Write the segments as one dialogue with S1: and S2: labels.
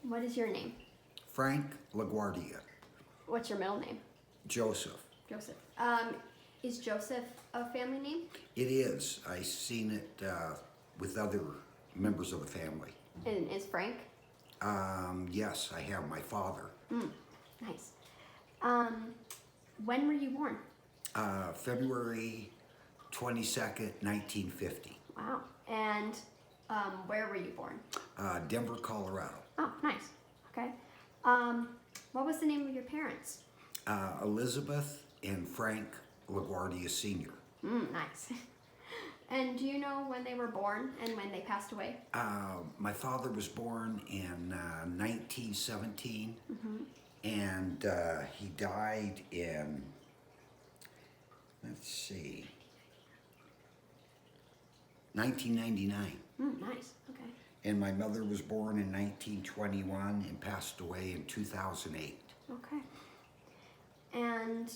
S1: What is your name?
S2: Frank LaGuardia.
S1: What's your middle name?
S2: Joseph.
S1: Joseph. Is Joseph a family name?
S2: It is. I seen it with other members of the family.
S1: And is Frank?
S2: Yes, I have my father.
S1: Nice. When were you born?
S2: February 22nd, 1950.
S1: Wow. And where were you born?
S2: Denver, Colorado.
S1: Oh, nice. Okay. What was the name of your parents?
S2: Elizabeth and Frank LaGuardia Sr.
S1: Nice. And do you know when they were born and when they passed away?
S2: My father was born in 1917, and he died in, let's see, 1999.
S1: Nice. Okay.
S2: And my mother was born in 1921 and passed away in 2008.
S1: Okay. And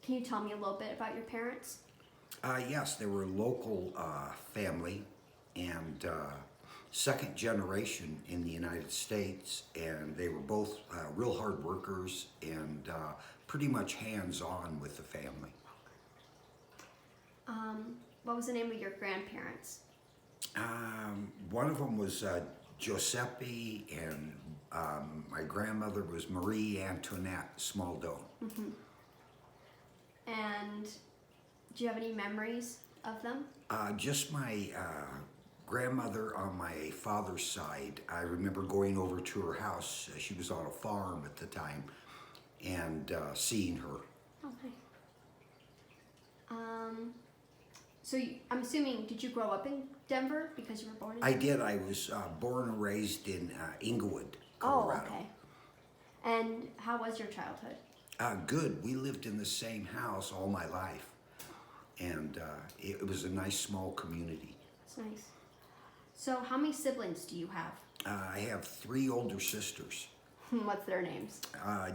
S1: can you tell me a little bit about your parents?
S2: Yes, they were a local family and second generation in the United States, and they were both real hard workers and pretty much hands-on with the family.
S1: What was the name of your grandparents?
S2: One of them was Giuseppe, and my grandmother was Marie Antoinette Smaldone.
S1: And do you have any memories of them?
S2: Just my grandmother on my father's side. I remember going over to her house. She was on a farm at the time, and seeing her.
S1: Okay. I'm assuming, did you grow up in Denver because you were born in
S2: I
S1: Denver?
S2: did. I was born and raised in Inglewood, Colorado.
S1: Oh, okay. And how was your childhood?
S2: Good. We lived in the same house all my life, and it was a nice small community.
S1: That's nice. So how many siblings do you have?
S2: I have 3 older sisters,
S1: What's their names?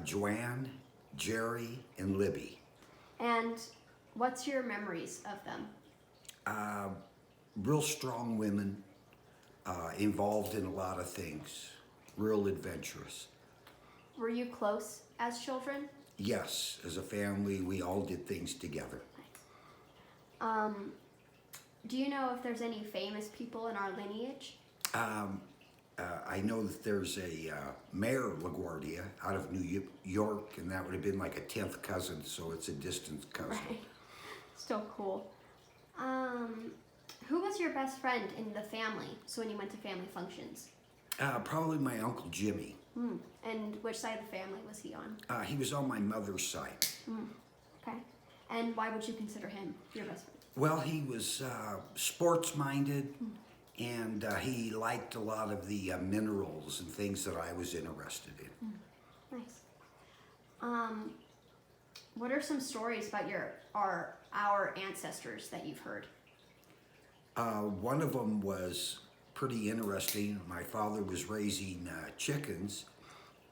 S2: Joanne, Jerry, and Libby.
S1: And what's your memories of them?
S2: Real strong women, involved in a lot of things, real adventurous.
S1: Were you close as children?
S2: Yes, as a family, we all did things together.
S1: Do you know if there's any famous people in our lineage?
S2: I know that there's a Mayor LaGuardia out of New York, and that would have been like a 10th cousin, so it's a distant cousin.
S1: Right. Still cool. Who was your best friend in the family? So when you went to family functions?
S2: Probably my Uncle Jimmy.
S1: And which side of the family was he on?
S2: He was on my mother's side.
S1: Okay. And why would you consider him your best friend?
S2: Well, he was sports-minded, and he liked a lot of the minerals and things that I was interested in.
S1: Nice. What are some stories about our ancestors that you've heard?
S2: One of them was pretty interesting. My father was raising chickens,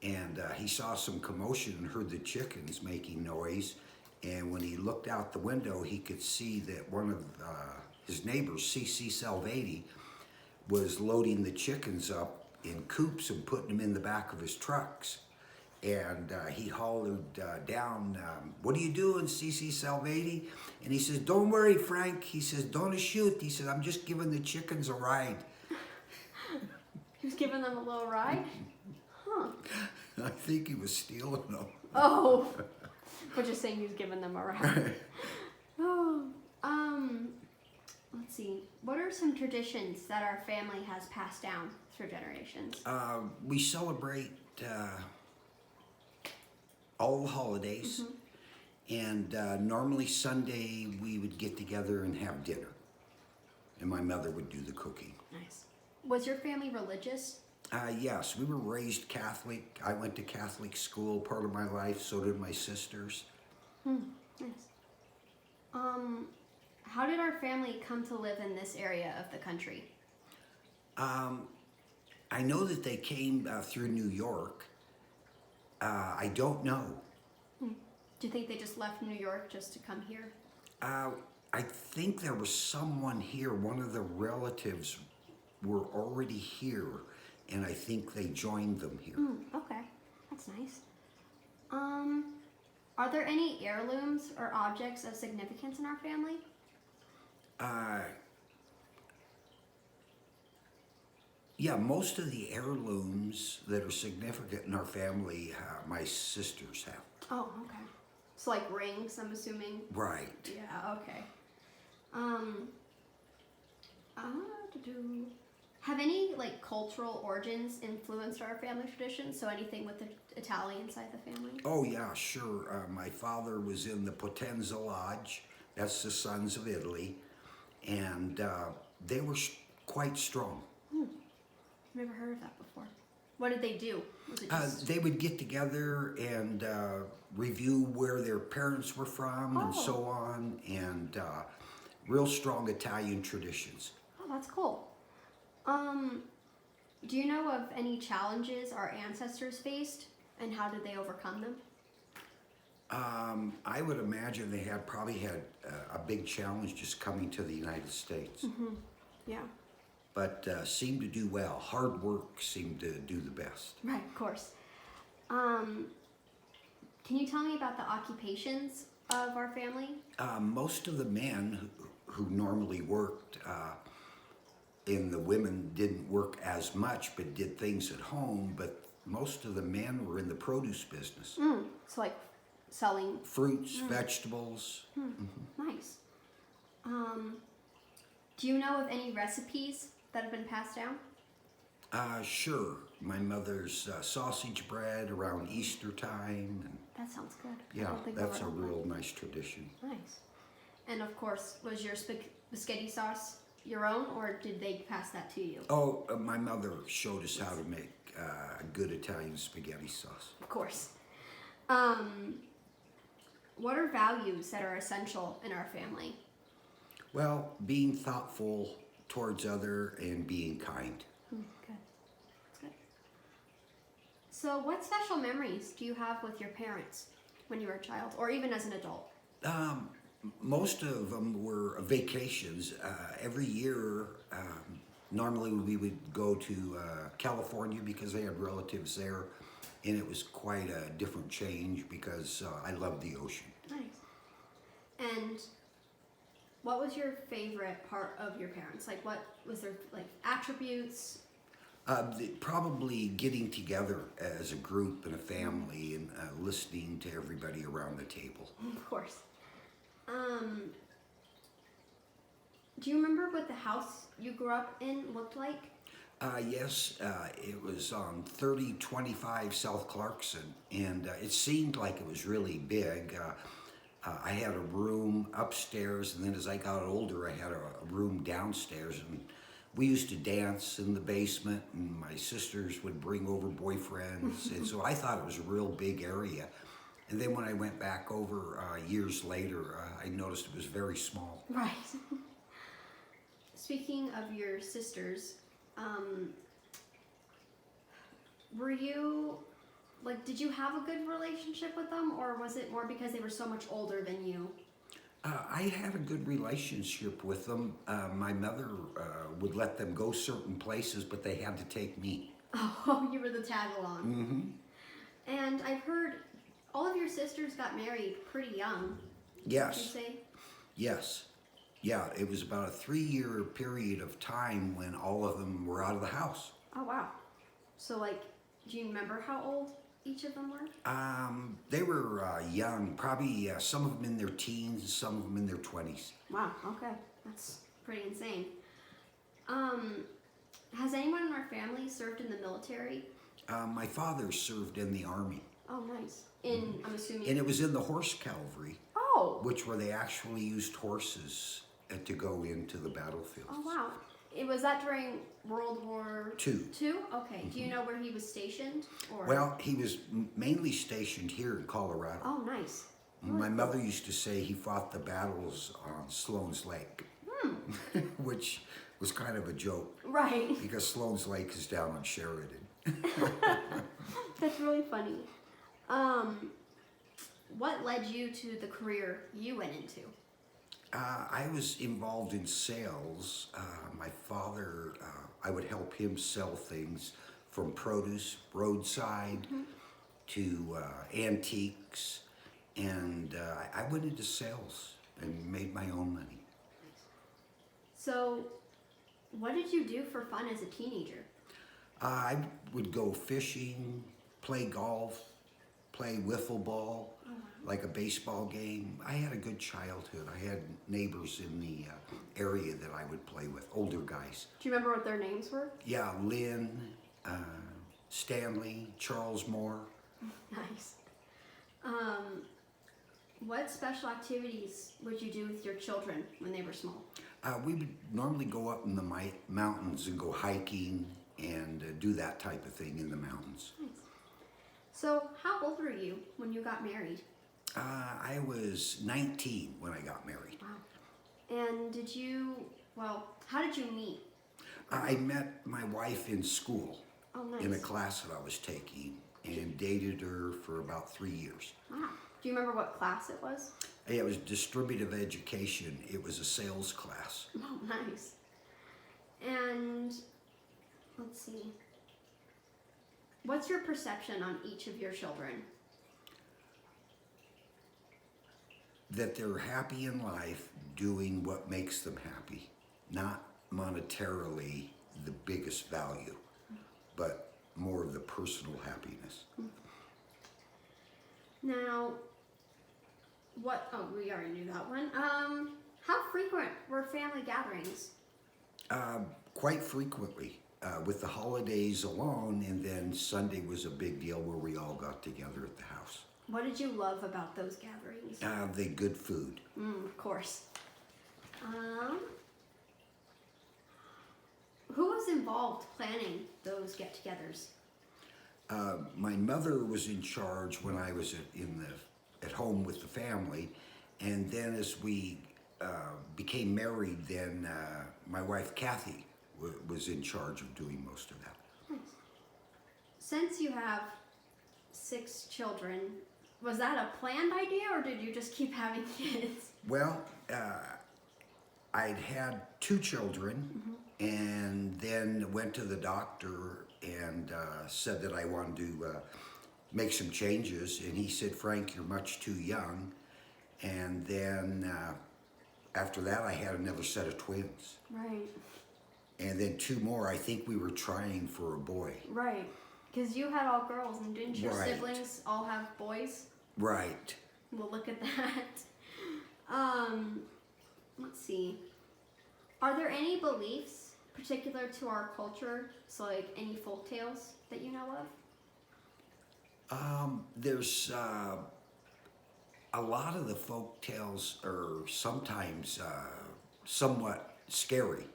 S2: and he saw some commotion and heard the chickens making noise. And when he looked out the window, he could see that one of his neighbors, C.C. Salvati, was loading the chickens up in coops and putting them in the back of his trucks. And he hollered down, "What are you doing, C.C. Salvati?" And he says, "Don't worry, Frank." He says, "Don't shoot." He says, "I'm just giving the chickens a ride."
S1: He was giving them a little ride? Huh.
S2: I think he was stealing them.
S1: Oh, but just saying he was giving them a ride. Oh, let's see. What are some traditions that our family has passed down through generations?
S2: We celebrate all the holidays, and normally Sunday we would get together and have dinner, and my mother would do the cooking.
S1: Nice. Was your family religious?
S2: Yes, we were raised Catholic. I went to Catholic school part of my life, so did my sisters.
S1: Nice. How did our family come to live in this area of the country?
S2: I know that they came through New York. I don't know.
S1: Do you think they just left New York just to come here?
S2: I think there was someone here. One of the relatives were already here, and I think they joined them here.
S1: Okay, that's nice. Are there any heirlooms or objects of significance in our family?
S2: Yeah, most of the heirlooms that are significant in our family, my sisters have.
S1: Oh, okay. So like rings, I'm assuming.
S2: Right.
S1: Yeah. Okay. Have any like cultural origins influenced our family traditions? So anything with the Italian side of the family?
S2: Oh yeah, sure. My father was in the Potenza Lodge. That's the Sons of Italy, and they were quite strong.
S1: Never heard of that before. What did they do? Was it just...
S2: They would get together and review where their parents were from and so on, and real strong Italian traditions.
S1: Oh, that's cool. Do you know of any challenges our ancestors faced, and how did they overcome them?
S2: I would imagine they probably had a big challenge just coming to the United States.
S1: Yeah.
S2: But seemed to do well. Hard work seemed to do the best.
S1: Right, of course. Can you tell me about the occupations of our family?
S2: Most of the men who normally worked, and the women didn't work as much but did things at home, but most of the men were in the produce business.
S1: So like selling...
S2: Fruits, vegetables.
S1: Nice. Do you know of any recipes that have been passed down?
S2: Sure. My mother's sausage bread around Easter time. And
S1: That sounds good. I
S2: yeah,
S1: don't think
S2: that's
S1: I've
S2: a
S1: heard of
S2: real nice tradition.
S1: that. Nice. And of course, was your spaghetti sauce your own, or did they pass that to you?
S2: Oh, my mother showed us how to make a good Italian spaghetti sauce.
S1: Of course. What are values that are essential in our family?
S2: Well, being thoughtful towards other and being kind.
S1: Good. That's good. So what special memories do you have with your parents when you were a child, or even as an adult?
S2: Most of them were vacations. Every year, normally we would go to California because they had relatives there, and it was quite a different change because I loved the ocean.
S1: Nice. And what was your favorite part of your parents? Like, what was their like attributes?
S2: Probably getting together as a group and a family and listening to everybody around the table.
S1: Of course. Do you remember what the house you grew up in looked like?
S2: Yes, it was on 3025 South Clarkson, and it seemed like it was really big. I had a room upstairs, and then as I got older, I had a room downstairs, and we used to dance in the basement, and my sisters would bring over boyfriends, and so I thought it was a real big area. And then when I went back over years later, I noticed it was very small.
S1: Right. Speaking of your sisters, were you, like, did you have a good relationship with them, or was it more because they were so much older than you?
S2: I had a good relationship with them. My mother would let them go certain places, but they had to take me.
S1: Oh, you were the tag along.
S2: Mm-hmm.
S1: And I've heard all of your sisters got married pretty young.
S2: Yes.
S1: Did you say?
S2: Yes. Yeah, it was about a 3-year period of time when all of them were out of the house.
S1: Oh, wow. So, like, do you remember how old each of them were?
S2: They were young, probably some of them in their teens, some of them in their 20s.
S1: Wow, okay. That's pretty insane. Has anyone in our family served in the military?
S2: My father served in the Army.
S1: Oh, nice. I'm assuming...
S2: And it was in the horse cavalry.
S1: Oh!
S2: Which where they actually used horses to go into the battlefield.
S1: Oh, wow. Was that during World War
S2: II?
S1: Okay. Mm-hmm. Do you know where he was stationed? Or?
S2: Well, he was mainly stationed here in Colorado.
S1: Oh, nice.
S2: My mother used to say he fought the battles on Sloan's Lake, which was kind of a joke.
S1: Right.
S2: Because Sloan's Lake is down on Sheridan.
S1: That's really funny. What led you to the career you went into?
S2: I was involved in sales. My father, I would help him sell things from produce, roadside, to antiques, and I went into sales and made my own money.
S1: So, what did you do for fun as a teenager?
S2: I would go fishing, play golf, play wiffle ball, like a baseball game. I had a good childhood. I had neighbors in the area that I would play with, older guys.
S1: Do you remember what their names were?
S2: Yeah, Lynn, Stanley, Charles Moore.
S1: Nice. What special activities would you do with your children when they were small?
S2: We would normally go up in the mountains and go hiking and do that type of thing in the mountains.
S1: Nice. So, how old were you when you got married?
S2: I was 19 when I got married.
S1: Wow. And how did you meet?
S2: I met my wife in school.
S1: Oh, nice.
S2: In a class that I was taking, and dated her for about 3 years.
S1: Wow. Do you remember what class it was?
S2: Yeah, it was distributive education. It was a sales class.
S1: Oh, nice. And let's see. What's your perception on each of your children?
S2: That they're happy in life doing what makes them happy, not monetarily the biggest value, but more of the personal happiness.
S1: Now, we already knew that one. How frequent were family gatherings?
S2: Quite frequently, with the holidays alone, and then Sunday was a big deal where we all got together at the house.
S1: What did you love about those gatherings?
S2: The good food.
S1: Of course. Who was involved planning those get-togethers?
S2: My mother was in charge when I was at home with the family, and then as we became married, then my wife Kathy was in charge of doing most of that.
S1: Nice. Since you have 6 children, was that a planned idea, or did you just keep having kids?
S2: Well, I'd had 2 children, and then went to the doctor and said that I wanted to make some changes, and he said, "Frank, you're much too young." And then after that, I had another set of twins.
S1: Right.
S2: And then 2 more. I think we were trying for a boy.
S1: Right. Because you had all girls, and didn't your
S2: Right.
S1: siblings all have boys?
S2: Right.
S1: Well, look at that. Let's see. Are there any beliefs particular to our culture? So, like any folk tales that you know of?
S2: There's a lot of the folk tales are sometimes somewhat scary.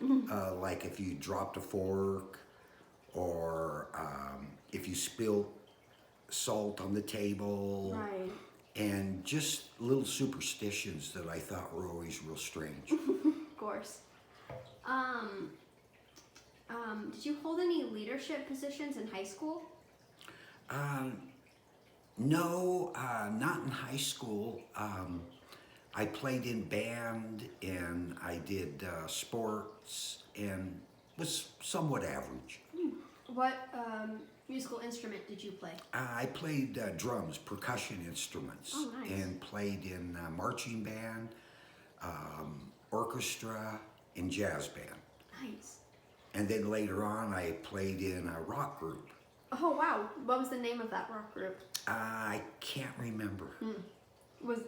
S2: Like if you dropped a fork, or if you spilled salt on the table.
S1: Right.
S2: And just little superstitions that I thought were always real strange.
S1: Of course. Did you hold any leadership positions in high school?
S2: No, not in high school. I played in band, and I did sports, and was somewhat average.
S1: What musical instrument did you play?
S2: I played drums, percussion instruments,
S1: Oh, nice.
S2: and played in marching band, orchestra, and jazz band.
S1: Nice.
S2: And then later on, I played in a rock group.
S1: Oh, wow. What was the name of that rock group?
S2: I can't remember.
S1: Do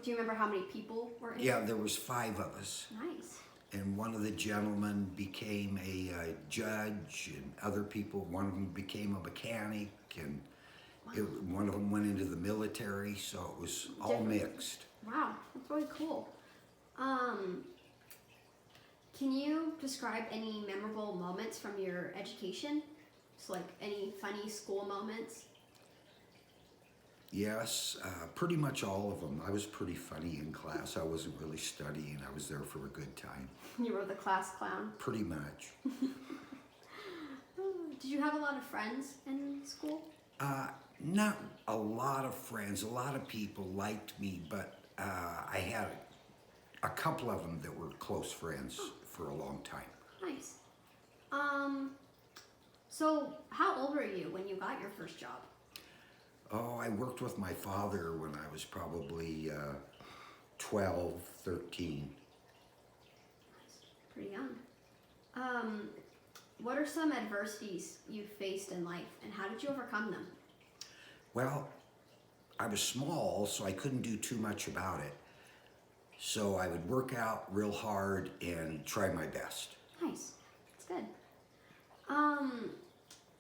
S1: you remember how many people were in it?
S2: Yeah, there was 5 of us.
S1: Nice.
S2: And one of the gentlemen became a judge, and other people, one of them became a mechanic, and one of them went into the military, so it was all
S1: Different.
S2: mixed.
S1: Wow, that's really cool. Can you describe any memorable moments from your education? So like any funny school moments?
S2: Yes, pretty much all of them. I was pretty funny in class. I wasn't really studying. I was there for a good time.
S1: You were the class clown.
S2: Pretty much.
S1: Did you have a lot of friends in school?
S2: Not a lot of friends. A lot of people liked me, but I had a couple of them that were close friends for a long time.
S1: Nice. So how old old were you when you got your first job?
S2: Oh, I worked with my father when I was probably 12, 13.
S1: Pretty young. What are some adversities you faced in life, and how did you overcome them?
S2: Well, I was small, so I couldn't do too much about it. So I would work out real hard and try my best.
S1: Nice. That's good.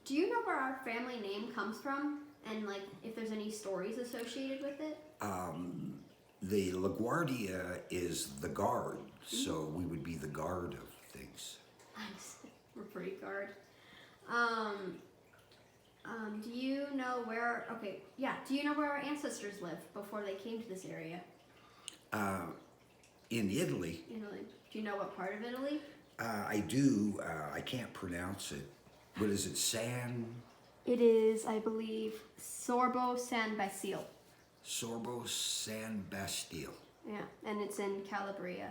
S1: Do you know where our family name comes from, and like if there's any stories associated with it?
S2: The LaGuardia is the guard, so we would be the guard of things.
S1: Nice. We're pretty guard. Do you know where? Okay, yeah. Do you know where our ancestors lived before they came to this area?
S2: In Italy,
S1: Italy. Do you know what part of Italy?
S2: I do. I can't pronounce it. What is it?
S1: It is, I believe, Sorbo San Basil.
S2: Sorbo San Bastille.
S1: Yeah, and it's in Calabria.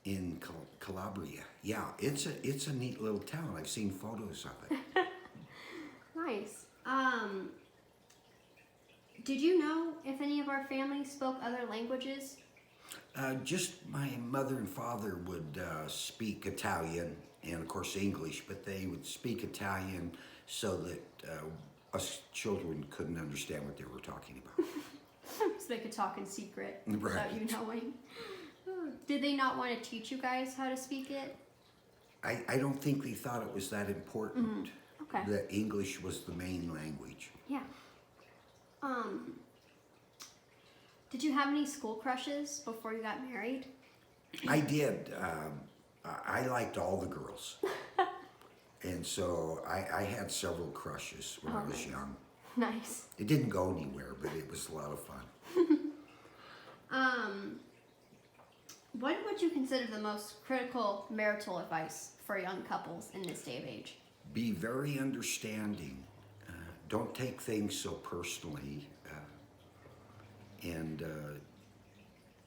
S2: In Calabria. Yeah, it's a neat little town. I've seen photos of it.
S1: Nice. Did you know if any of our family spoke other languages?
S2: Just my mother and father would speak Italian and of course English, but they would speak Italian so that us children couldn't understand what they were talking about.
S1: So they could talk in secret
S2: Right.
S1: without you knowing. Did they not want to teach you guys how to speak it?
S2: I don't think they thought it was that important.
S1: Okay.
S2: That English was the main language.
S1: Yeah. Did you have any school crushes before you got married?
S2: I did. I liked all the girls. And so I had several crushes when I was
S1: nice.
S2: young.
S1: Nice.
S2: It didn't go anywhere, but it was a lot of fun.
S1: What would you consider the most critical marital advice for young couples in this day of age?
S2: Be very understanding. Don't take things so personally. And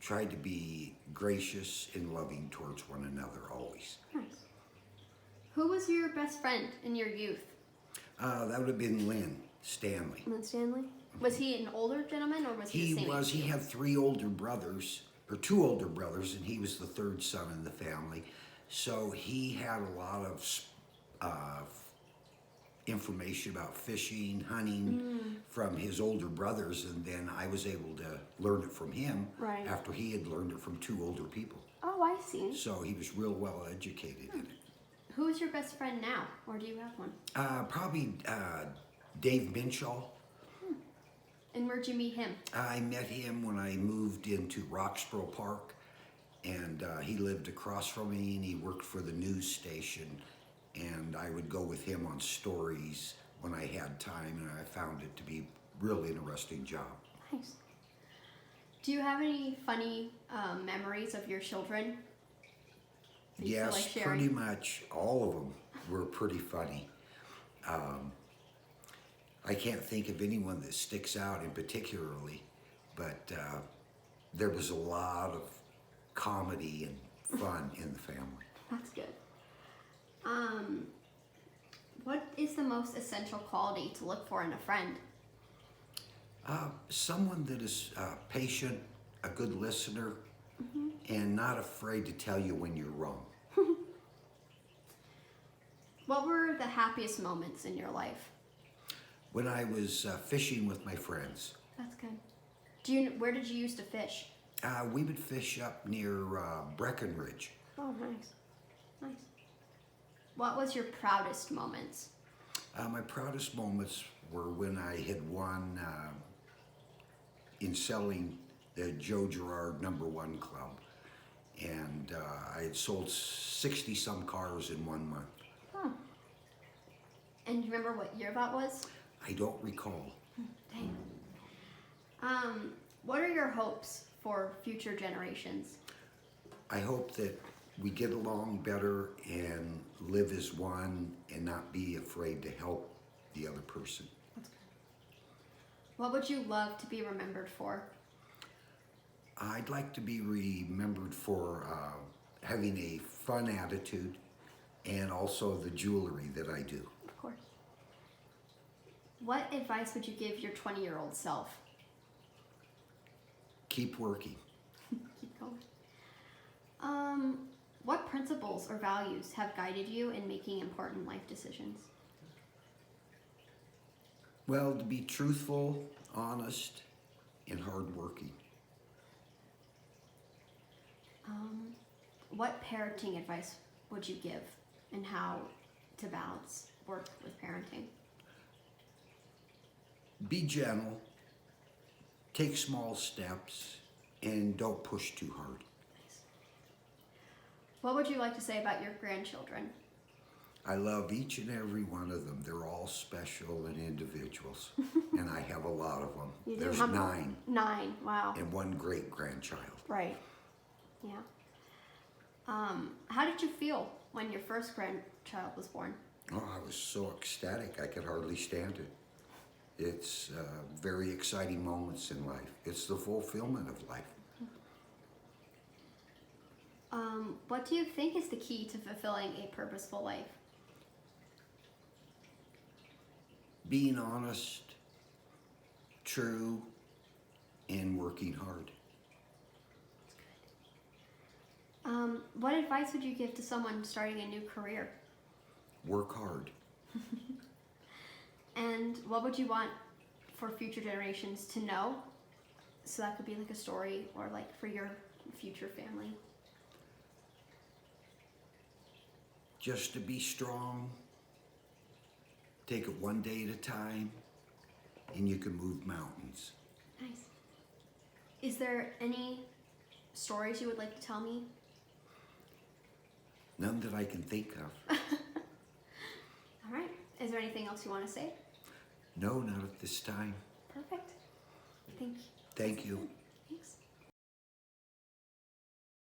S2: try to be gracious and loving towards one another always.
S1: Nice. Who was your best friend in your youth?
S2: That would have been Lynn Stanley.
S1: Lynn Stanley? Was he an older gentleman or was he the same age?
S2: He had two older brothers, and he was the third son in the family. So he had a lot of information about fishing, hunting from his older brothers, and then I was able to learn it from him after he had learned it from two older people.
S1: Oh, I see.
S2: So he was real well educated in it.
S1: Who is your best friend now, or do you have one?
S2: Probably Dave Minshaw.
S1: And where'd you meet him?
S2: I met him when I moved into Roxborough Park, and he lived across from me, and he worked for the news station, and I would go with him on stories when I had time, and I found it to be a real interesting job.
S1: Nice. Do you have any funny memories of your children? that you feel
S2: Yes,
S1: like sharing?
S2: pretty much all of them were pretty funny. I can't think of anyone that sticks out in particularly, but there was a lot of comedy and fun in the family.
S1: That's good. What is the most essential quality to look for in a friend?
S2: Someone that is patient, a good listener, and not afraid to tell you when you're wrong.
S1: What were the happiest moments in your life?
S2: When I was fishing with my friends.
S1: That's good. Where did you used to fish?
S2: We would fish up near Breckenridge.
S1: Oh, nice. Nice. What was your proudest moments?
S2: My proudest moments were when I had won in selling the Joe Girard #1 club. And I had sold 60 some cars in 1 month.
S1: Huh. And do you remember what year that was?
S2: I don't recall.
S1: Dang. What are your hopes for future generations?
S2: I hope that we get along better and live as one and not be afraid to help the other person.
S1: That's good. What would you love to be remembered for?
S2: I'd like to be remembered for having a fun attitude and also the jewelry that I do.
S1: Of course. What advice would you give your 20-year-old self?
S2: Keep working.
S1: Keep going. What principles or values have guided you in making important life decisions?
S2: Well, to be truthful, honest, and hardworking.
S1: What parenting advice would you give and how to balance work with parenting?
S2: Be gentle, take small steps, and don't push too hard.
S1: Nice. What would you like to say about your grandchildren?
S2: I love each and every one of them. They're all special and individuals, and I have a lot of them.
S1: You do?
S2: There's
S1: How many?
S2: 9.
S1: 9, wow.
S2: And 1 great-grandchild.
S1: Right, yeah. How did you feel when your first grandchild was born?
S2: Oh, I was so ecstatic I could hardly stand it. It's very exciting moments in life. It's the fulfillment of life.
S1: What do you think is the key to fulfilling a purposeful life?
S2: Being honest, true, and working hard.
S1: What advice would you give to someone starting a new career?
S2: Work hard.
S1: And what would you want for future generations to know? So that could be like a story or like for your future family.
S2: Just to be strong, take it one day at a time, and you can move mountains.
S1: Nice. Is there any stories you would like to tell me?
S2: None that I can think of.
S1: All right. Is there anything else you want to say?
S2: No, not at this time.
S1: Perfect. Thank you.
S2: Thank you.